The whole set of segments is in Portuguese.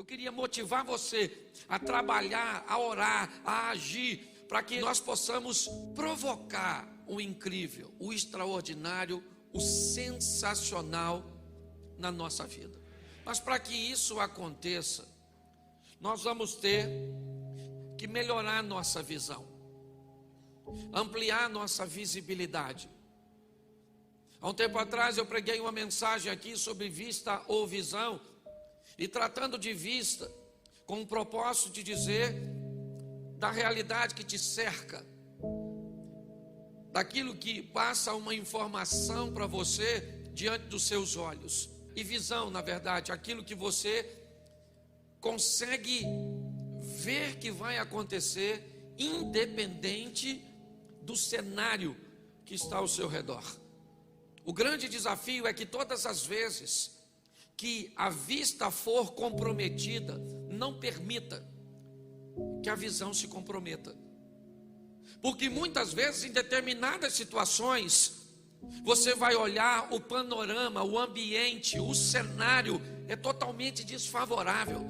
Eu queria motivar você a trabalhar, a orar, a agir, para que nós possamos provocar o incrível, o extraordinário, o sensacional na nossa vida. Mas para que isso aconteça, nós vamos ter que melhorar nossa visão, ampliar nossa visibilidade. Há um tempo atrás eu preguei uma mensagem aqui sobre vista ou visão, e tratando de vista, com o propósito de dizer da realidade que te cerca, daquilo que passa uma informação para você diante dos seus olhos. E visão, na verdade, aquilo que você consegue ver que vai acontecer, independente do cenário que está ao seu redor. O grande desafio é que todas as vezes que a vista for comprometida, não permita que a visão se comprometa. Porque muitas vezes, em determinadas situações, você vai olhar o panorama, o ambiente, o cenário é totalmente desfavorável.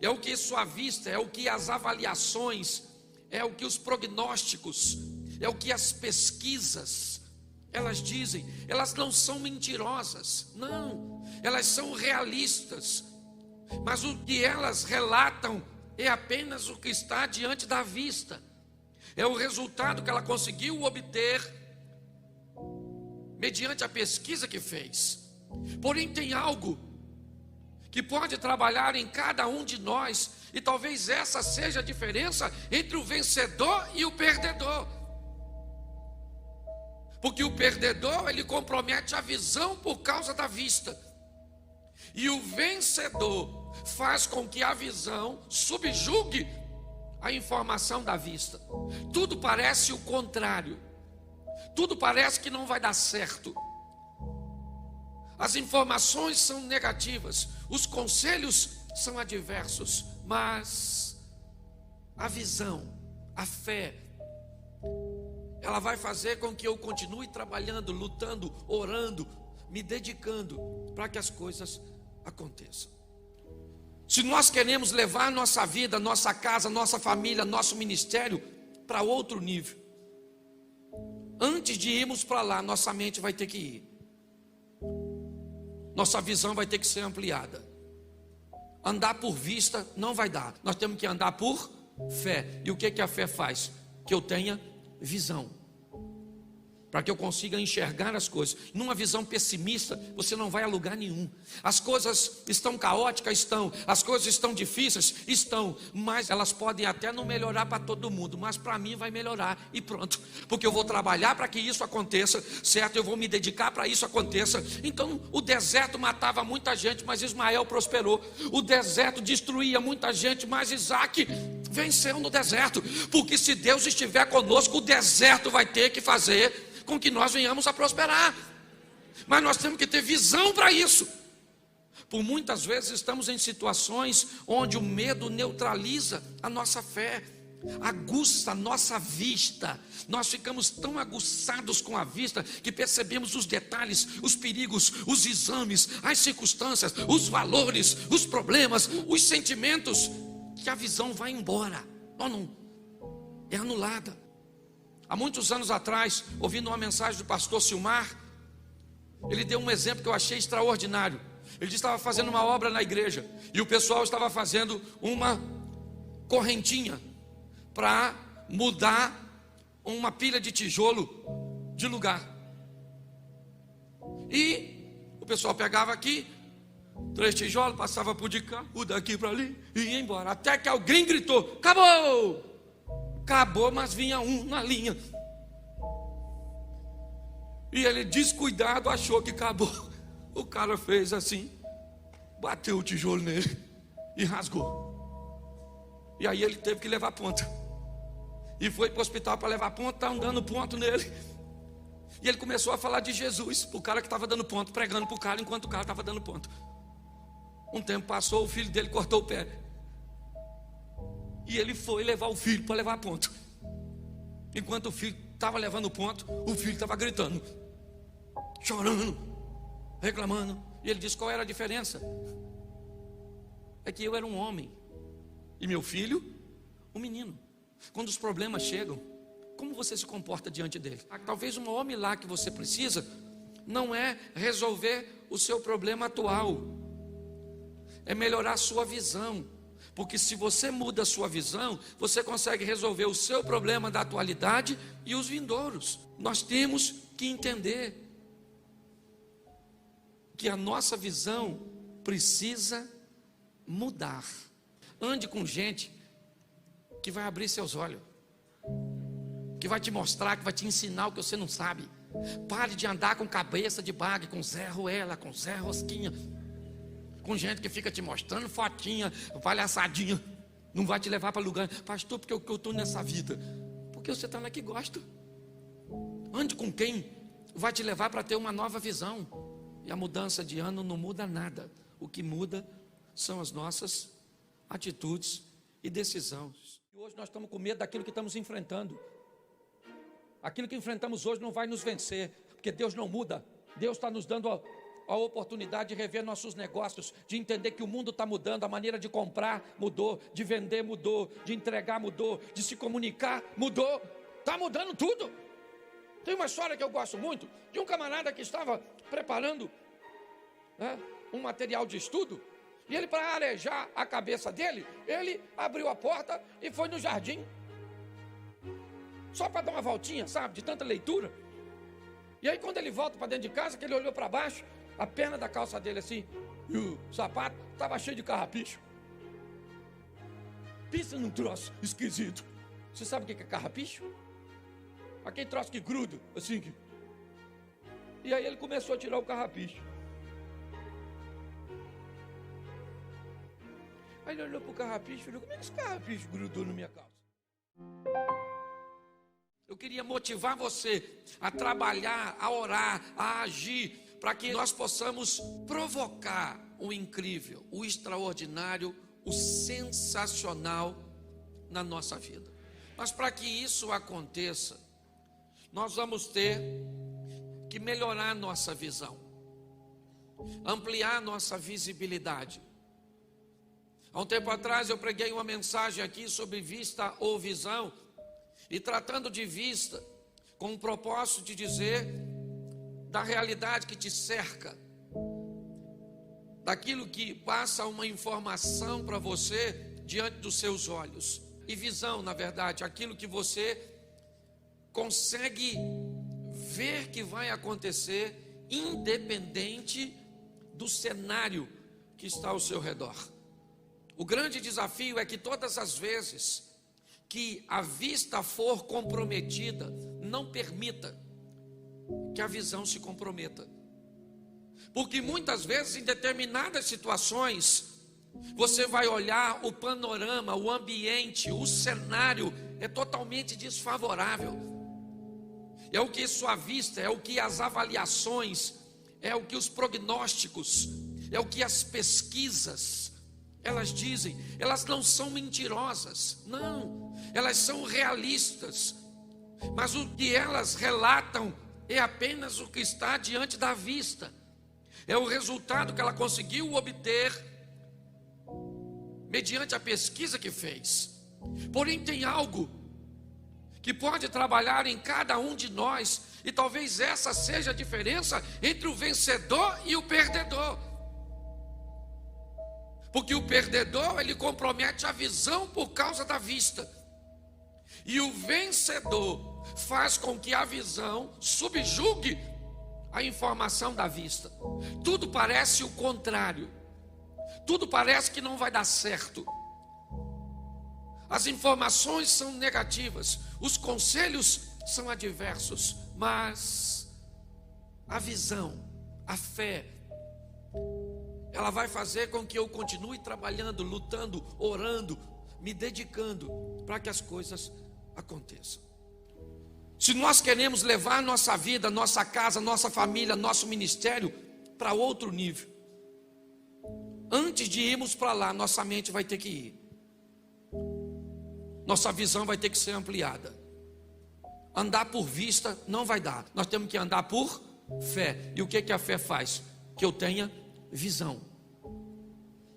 É o que sua vista, é o que as avaliações, é o que os prognósticos, é o que as pesquisas, elas dizem. Elas não são mentirosas, não, elas são realistas. Mas o que elas relatam é apenas o que está diante da vista. É o resultado que ela conseguiu obter mediante a pesquisa que fez. Porém, tem algo que pode trabalhar em cada um de nós, e talvez essa seja a diferença entre o vencedor e o perdedor. Porque o perdedor, ele compromete a visão por causa da vista, e o vencedor faz com que a visão subjugue a informação da vista. Tudo parece o contrário, tudo parece que não vai dar certo. As informações são negativas, os conselhos são adversos, mas a visão, a fé, ela vai fazer com que eu continue trabalhando, lutando, orando, me dedicando para que as coisas aconteçam. Se nós queremos levar nossa vida, nossa casa, nossa família, nosso ministério para outro nível, antes de irmos para lá, nossa mente vai ter que ir. Nossa visão vai ter que ser ampliada. Andar por vista não vai dar. Nós temos que andar por fé. E o que a fé faz? Que eu tenha visão, para que eu consiga enxergar as coisas. Numa visão pessimista, você não vai a lugar nenhum. As coisas estão caóticas? Estão. As coisas estão difíceis? Estão. Mas elas podem até não melhorar para todo mundo, mas para mim vai melhorar e pronto. Porque eu vou trabalhar para que isso aconteça, certo? Eu vou me dedicar para isso aconteça. Então, o deserto matava muita gente, mas Ismael prosperou. O deserto destruía muita gente, mas Isaac venceu no deserto. Porque se Deus estiver conosco, o deserto vai ter que fazer com que nós venhamos a prosperar. Mas nós temos que ter visão para isso. Por muitas vezes estamos em situações onde o medo neutraliza a nossa fé, aguça a nossa vista. Nós ficamos tão aguçados com a vista que percebemos os detalhes, os perigos, os exames, as circunstâncias, os valores, os problemas, os sentimentos, que a visão vai embora, não é anulada. Há muitos anos atrás, ouvindo uma mensagem do pastor Silmar, ele deu um exemplo que eu achei extraordinário. Ele disse que estava fazendo uma obra na igreja, e o pessoal estava fazendo uma correntinha para mudar uma pilha de tijolo de lugar. E o pessoal pegava aqui 3 tijolos, passava por de cá, o daqui para ali, e ia embora. Até que alguém gritou: acabou! Acabou, mas vinha um na linha. E ele, descuidado, achou que acabou. O cara fez assim, bateu o tijolo nele e rasgou. E aí ele teve que levar ponta. E foi para o hospital para levar ponta, estava dando ponto nele. E ele começou a falar de Jesus para o cara que estava dando ponto, pregando para o cara enquanto o cara estava dando ponto. Um tempo passou, o filho dele cortou o pé. E ele foi levar o filho para levar ponto. Enquanto o filho estava levando ponto, o filho estava gritando, chorando, reclamando. E ele disse: qual era a diferença? é que eu era um homem e meu filho, um menino. Quando os problemas chegam, como você se comporta diante dele? Talvez um homem lá que você precisa não é resolver o seu problema atual, é melhorar a sua visão. Porque se você muda a sua visão, você consegue resolver o seu problema da atualidade e os vindouros. Nós temos que entender que a nossa visão precisa mudar. Ande com gente que vai abrir seus olhos, que vai te mostrar, que vai te ensinar o que você não sabe. Pare de andar com cabeça de bagre, com Zé Ruela, com Zé Rosquinha, com gente que fica te mostrando fotinha, palhaçadinha. Não vai te levar para lugar. Pastor, porque eu estou nessa vida? Porque você está lá que gosta. Ande com quem vai te levar para ter uma nova visão. E a mudança de ano não muda nada. O que muda são as nossas atitudes e decisões. E hoje nós estamos com medo daquilo que estamos enfrentando. Aquilo que enfrentamos hoje não vai nos vencer, porque Deus não muda. Deus está nos dando a oportunidade de rever nossos negócios, de entender que o mundo está mudando, a maneira de comprar mudou, de vender mudou, de entregar mudou, de se comunicar mudou, está mudando tudo. Tem uma história que eu gosto muito, de um camarada que estava preparando um material de estudo, e ele, para arejar a cabeça dele, ele abriu a porta e foi no jardim, só para dar uma voltinha, sabe, de tanta leitura. E aí quando ele volta para dentro de casa, que ele olhou para baixo, a perna da calça dele assim, e o sapato estava cheio de carrapicho. Pensa num troço esquisito. Você sabe o que é carrapicho? Aquele troço que gruda, assim. E aí ele começou a tirar o carrapicho. Aí ele olhou para o carrapicho e falou: como é que esse carrapicho grudou na minha calça? Eu queria motivar você a trabalhar, a orar, a agir, para que nós possamos provocar o incrível, o extraordinário, o sensacional na nossa vida. Mas para que isso aconteça, nós vamos ter que melhorar nossa visão, ampliar nossa visibilidade. Há um tempo atrás eu preguei uma mensagem aqui sobre vista ou visão, e tratando de vista, com o propósito de dizer da realidade que te cerca, daquilo que passa uma informação para você diante dos seus olhos. E visão, na verdade, aquilo que você consegue ver que vai acontecer, independente do cenário que está ao seu redor. O grande desafio é que todas as vezes que a vista for comprometida, não permita que a visão se comprometa. Porque muitas vezes, em determinadas situações, você vai olhar o panorama, o ambiente, o cenário é totalmente desfavorável. É o que sua vista, é o que as avaliações, é o que os prognósticos, é o que as pesquisas, elas dizem. Elas não são mentirosas, não, elas são realistas. Mas o que elas relatam é apenas o que está diante da vista. É o resultado que ela conseguiu obter mediante a pesquisa que fez. Porém, tem algo que pode trabalhar em cada um de nós, e talvez essa seja a diferença entre o vencedor e o perdedor. Porque o perdedor, ele compromete a visão por causa da vista, e o vencedor faz com que a visão subjugue a informação da vista. Tudo parece o contrário, tudo parece que não vai dar certo. As informações são negativas, os conselhos são adversos, mas a visão, a fé, ela vai fazer com que eu continue trabalhando, lutando, orando, me dedicando para que as coisas aconteçam. Se nós queremos levar nossa vida, nossa casa, nossa família, nosso ministério para outro nível, antes de irmos para lá, nossa mente vai ter que ir. Nossa visão vai ter que ser ampliada. Andar por vista não vai dar. Nós temos que andar por fé. E o que a fé faz? Que eu tenha visão.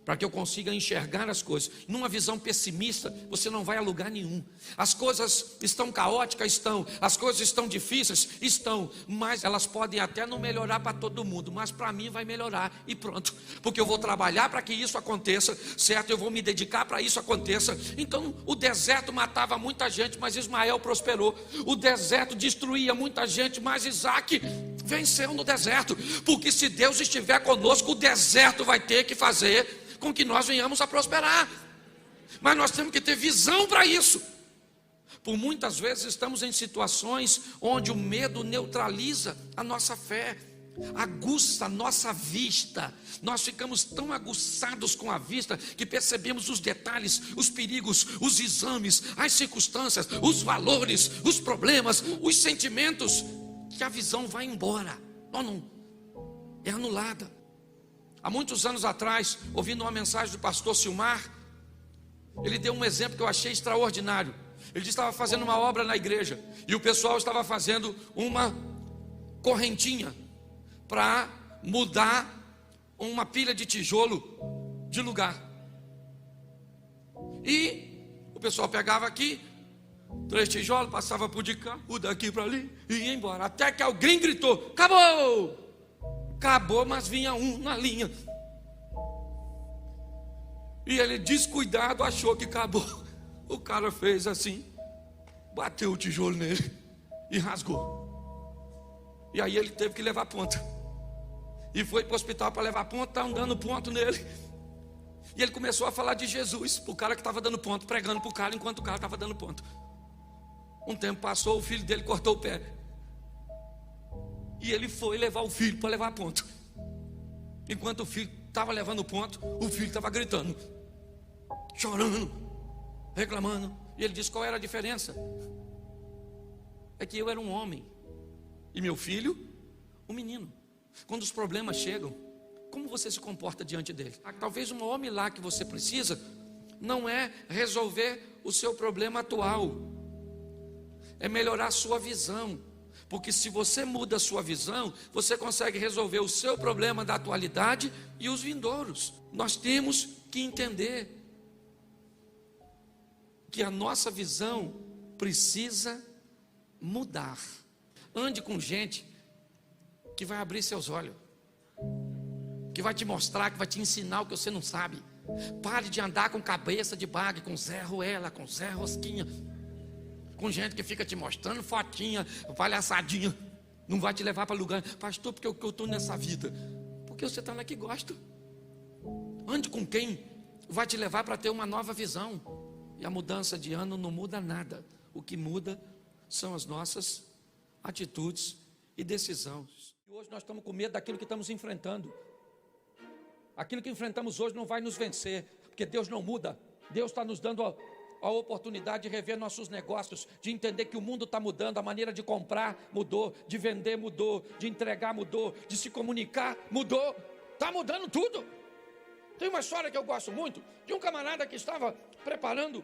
para que eu consiga enxergar as coisas. Numa visão pessimista, você não vai a lugar nenhum. As coisas estão caóticas? Estão. As coisas estão difíceis? Estão. Mas elas podem até não melhorar para todo mundo, mas para mim vai melhorar e pronto. Porque eu vou trabalhar para que isso aconteça, certo? Eu vou me dedicar para isso aconteça. Então, o deserto matava muita gente, mas Ismael prosperou. O deserto destruía muita gente, mas Isaac venceu no deserto. Porque se Deus estiver conosco, o deserto vai ter que fazer com que nós venhamos a prosperar. Mas nós temos que ter visão para isso. Por muitas vezes estamos em situações onde o medo neutraliza a nossa fé, aguça a nossa vista. Nós ficamos tão aguçados com a vista que percebemos os detalhes, os perigos, os exames, as circunstâncias, os valores, os problemas, os sentimentos, que a visão vai embora. Não, é anulada. Há muitos anos atrás, ouvindo uma mensagem do pastor Silmar, ele deu um exemplo que eu achei extraordinário. Ele estava fazendo uma obra na igreja e o pessoal estava fazendo uma correntinha para mudar uma pilha de tijolo de lugar. E o pessoal pegava aqui 3 tijolos, passava por de cá, o daqui para ali e ia embora. Até que alguém gritou: acabou! Acabou, mas vinha um na linha. E ele, descuidado, achou que acabou. O cara fez assim, bateu o tijolo nele e rasgou. E aí ele teve que levar ponta. E foi para o hospital para levar ponta, dando ponto nele. E ele começou a falar de Jesus para o cara que estava dando ponto, pregando para o cara enquanto o cara estava dando ponto. Um tempo passou, o filho dele cortou o pé. E ele foi levar o filho para levar ponto. Enquanto o filho estava levando ponto, o filho estava gritando, chorando, reclamando. E ele disse: qual era a diferença? É que eu era um homem e meu filho, um menino. Quando os problemas chegam, como você se comporta diante dele? Talvez um homem lá que você precisa não é resolver o seu problema atual, é melhorar a sua visão. Porque se você muda a sua visão, você consegue resolver o seu problema da atualidade e os vindouros. Nós temos que entender que a nossa visão precisa mudar. Ande com gente que vai abrir seus olhos, que vai te mostrar, que vai te ensinar o que você não sabe. Pare de andar com cabeça de bague, com Zé Ruela, com Zé Rosquinha, com gente que fica te mostrando fotinha, palhaçadinha. Não vai te levar para lugar. Pastor, porque eu estou nessa vida? Porque você está lá que gosta. Ande com quem vai te levar para ter uma nova visão. E a mudança de ano não muda nada. O que muda são as nossas atitudes e decisões. E hoje nós estamos com medo daquilo que estamos enfrentando. Aquilo que enfrentamos hoje não vai nos vencer, porque Deus não muda. Deus está nos dando a oportunidade de rever nossos negócios, de entender que o mundo está mudando, a maneira de comprar mudou, de vender mudou, de entregar mudou, de se comunicar mudou, está mudando tudo. Tem uma história que eu gosto muito, de um camarada que estava preparando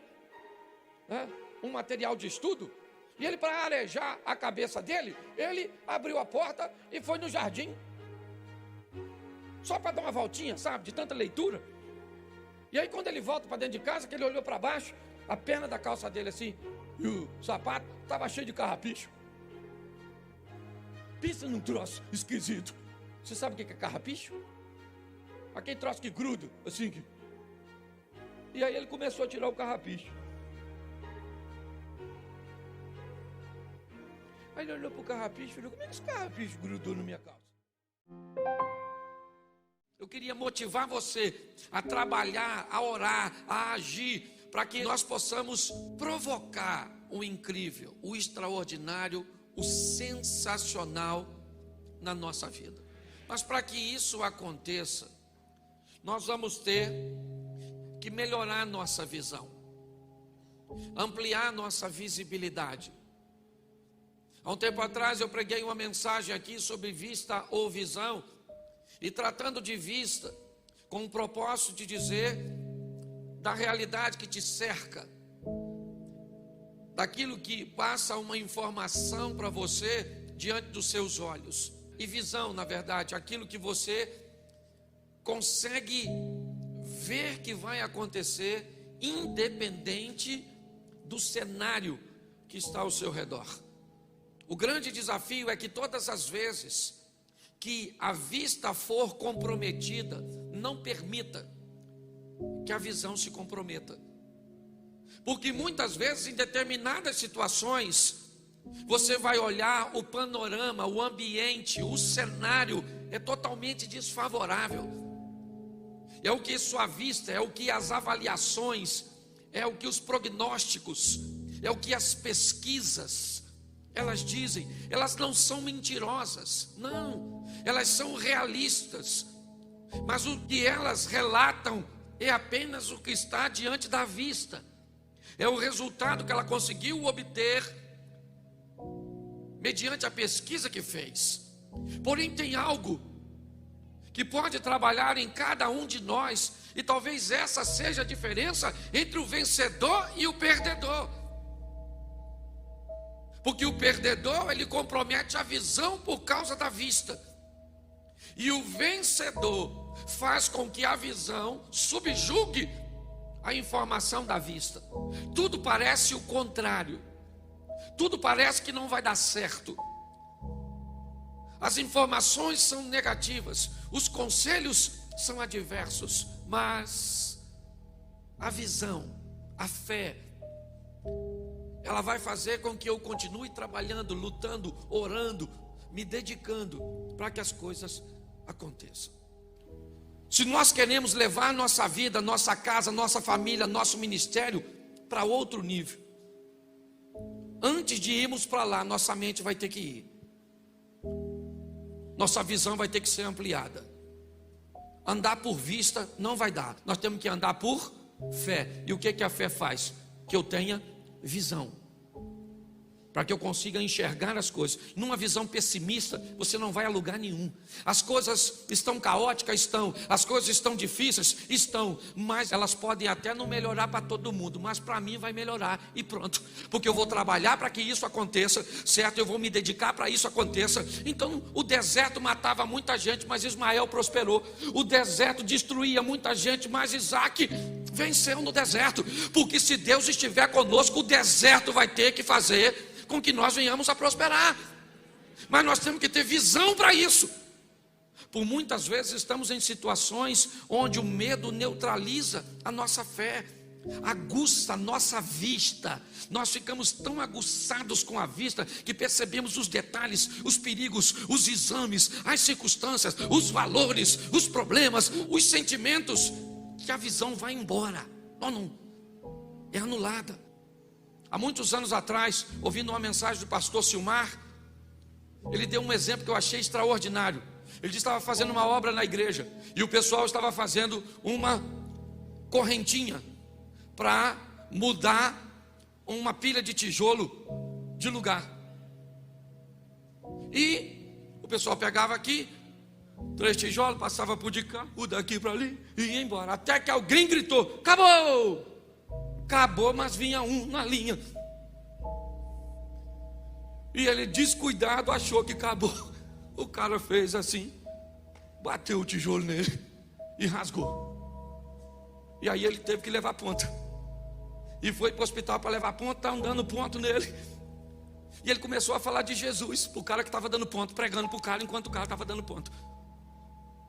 um material de estudo, e ele, para arejar a cabeça dele, ele abriu a porta e foi no jardim, só para dar uma voltinha, sabe, de tanta leitura. E aí quando ele volta para dentro de casa, que ele olhou para baixo, a perna da calça dele assim, e o sapato estava cheio de carrapicho. Pensa num troço esquisito. Você sabe o que é carrapicho? Aquele troço que gruda, assim que... E aí ele começou a tirar o carrapicho. Aí ele olhou para o carrapicho e falou: como é que esse carrapicho grudou na minha calça? Eu queria motivar você a trabalhar, a orar, a agir, para que nós possamos provocar o incrível, o extraordinário, o sensacional na nossa vida. Mas para que isso aconteça, nós vamos ter que melhorar nossa visão, ampliar nossa visibilidade. Há um tempo atrás eu preguei uma mensagem aqui sobre vista ou visão, e tratando de vista, com o propósito de dizer da realidade que te cerca, daquilo que passa uma informação para você diante dos seus olhos. E visão, na verdade, aquilo que você consegue ver que vai acontecer, independente do cenário que está ao seu redor. O grande desafio é que todas as vezes que a vista for comprometida, não permita que a visão se comprometa. Porque muitas vezes, em determinadas situações, você vai olhar o panorama, o ambiente, o cenário é totalmente desfavorável. É o que sua vista, é o que as avaliações, é o que os prognósticos, é o que as pesquisas, elas dizem. Elas não são mentirosas, não, elas são realistas. Mas o que elas relatam é apenas o que está diante da vista. É o resultado que ela conseguiu obter mediante a pesquisa que fez. Porém, tem algo que pode trabalhar em cada um de nós, e talvez essa seja a diferença entre o vencedor e o perdedor. Porque o perdedor, ele compromete a visão por causa da vista, e o vencedor faz com que a visão subjugue a informação da vista. Tudo parece o contrário, tudo parece que não vai dar certo. As informações são negativas, os conselhos são adversos, mas a visão, a fé, ela vai fazer com que eu continue trabalhando, lutando, orando, me dedicando para que as coisas aconteçam. Se nós queremos levar nossa vida, nossa casa, nossa família, nosso ministério para outro nível, antes de irmos para lá, nossa mente vai ter que ir. Nossa visão vai ter que ser ampliada. Andar por vista não vai dar. Nós temos que andar por fé. E o que a fé faz? Que eu tenha visão, para que eu consiga enxergar as coisas. Numa visão pessimista, você não vai a lugar nenhum. As coisas estão caóticas? Estão. As coisas estão difíceis? Estão. Mas elas podem até não melhorar para todo mundo, mas para mim vai melhorar e pronto. Porque eu vou trabalhar para que isso aconteça, certo? Eu vou me dedicar para isso aconteça. Então, o deserto matava muita gente, mas Ismael prosperou. O deserto destruía muita gente, mas Isaac venceu no deserto. Porque se Deus estiver conosco, o deserto vai ter que fazer com que nós venhamos a prosperar. Mas nós temos que ter visão para isso. Por muitas vezes estamos em situações onde o medo neutraliza a nossa fé, aguça a nossa vista. Nós ficamos tão aguçados com a vista que percebemos os detalhes, os perigos, os exames, as circunstâncias, os valores, os problemas, os sentimentos, que a visão vai embora, não é anulada. Há muitos anos atrás, ouvindo uma mensagem do pastor Silmar, ele deu um exemplo que eu achei extraordinário. Ele estava fazendo uma obra na igreja e o pessoal estava fazendo uma correntinha para mudar uma pilha de tijolo de lugar. E o pessoal pegava aqui 3 tijolos, passava por de cá, o daqui para ali e ia embora. Até que alguém gritou: acabou! Acabou, mas vinha um na linha. E ele, descuidado, achou que acabou. O cara fez assim, bateu o tijolo nele e rasgou. E aí ele teve que levar ponta. E foi para o hospital para levar ponta, estava dando ponto nele. E ele começou a falar de Jesus para o cara que estava dando ponto, pregando para o cara enquanto o cara estava dando ponto.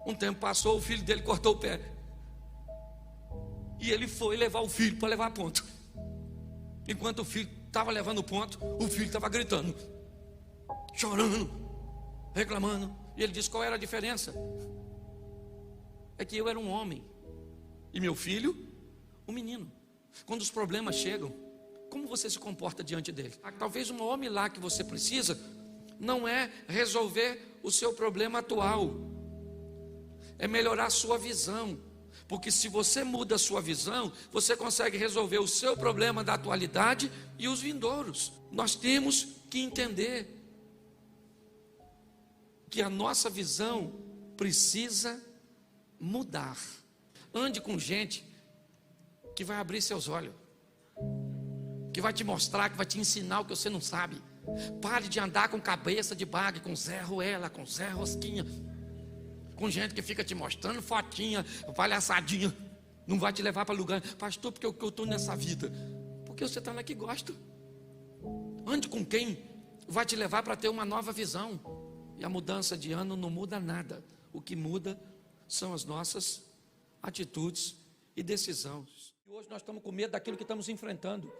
Um tempo passou, o filho dele cortou o pé. E ele foi levar o filho para levar ponto. Enquanto o filho estava levando ponto, o filho estava gritando, chorando, reclamando. E ele disse: qual era a diferença? É que eu era um homem e meu filho, um menino. Quando os problemas chegam, como você se comporta diante dele? Talvez o maior milagre que você precisa não é resolver o seu problema atual, é melhorar a sua visão. Porque se você muda a sua visão, você consegue resolver o seu problema da atualidade e os vindouros. Nós temos que entender que a nossa visão precisa mudar. Ande com gente que vai abrir seus olhos, que vai te mostrar, que vai te ensinar o que você não sabe. Pare de andar com cabeça de bague, com Zé Ruela, com Zé Rosquinha, com gente que fica te mostrando fotinha, palhaçadinha. Não vai te levar para lugar, pastor, porque eu estou nessa vida. Porque você está na que gosta. Ande com quem vai te levar para ter uma nova visão. E a mudança de ano não muda nada. O que muda são as nossas atitudes e decisões. E hoje nós estamos com medo daquilo que estamos enfrentando.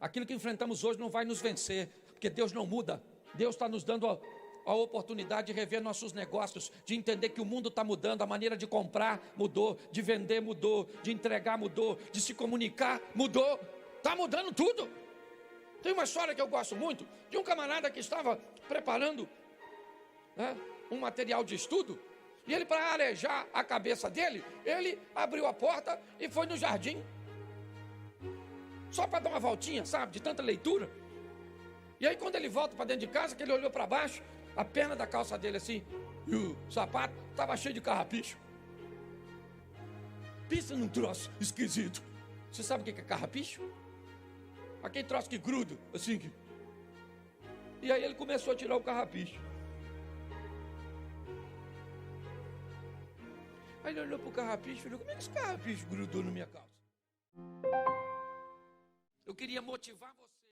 Aquilo que enfrentamos hoje não vai nos vencer, porque Deus não muda. Deus está nos dando a oportunidade de rever nossos negócios, de entender que o mundo está mudando, a maneira de comprar mudou, de vender mudou, de entregar mudou, de se comunicar mudou. Está mudando tudo. Tem uma história que eu gosto muito, de um camarada que estava preparando um material de estudo, e ele, para arejar a cabeça dele, ele abriu a porta e foi no jardim, só para dar uma voltinha, sabe, de tanta leitura. E aí quando ele volta para dentro de casa, que ele olhou para baixo, a perna da calça dele assim, e o sapato estava cheio de carrapicho. Pensa num troço esquisito. Você sabe o que é carrapicho? Aquele troço que gruda, assim que... E aí ele começou a tirar o carrapicho. Aí ele olhou para o carrapicho e falou, como é que esse carrapicho grudou na minha calça? Eu queria motivar você.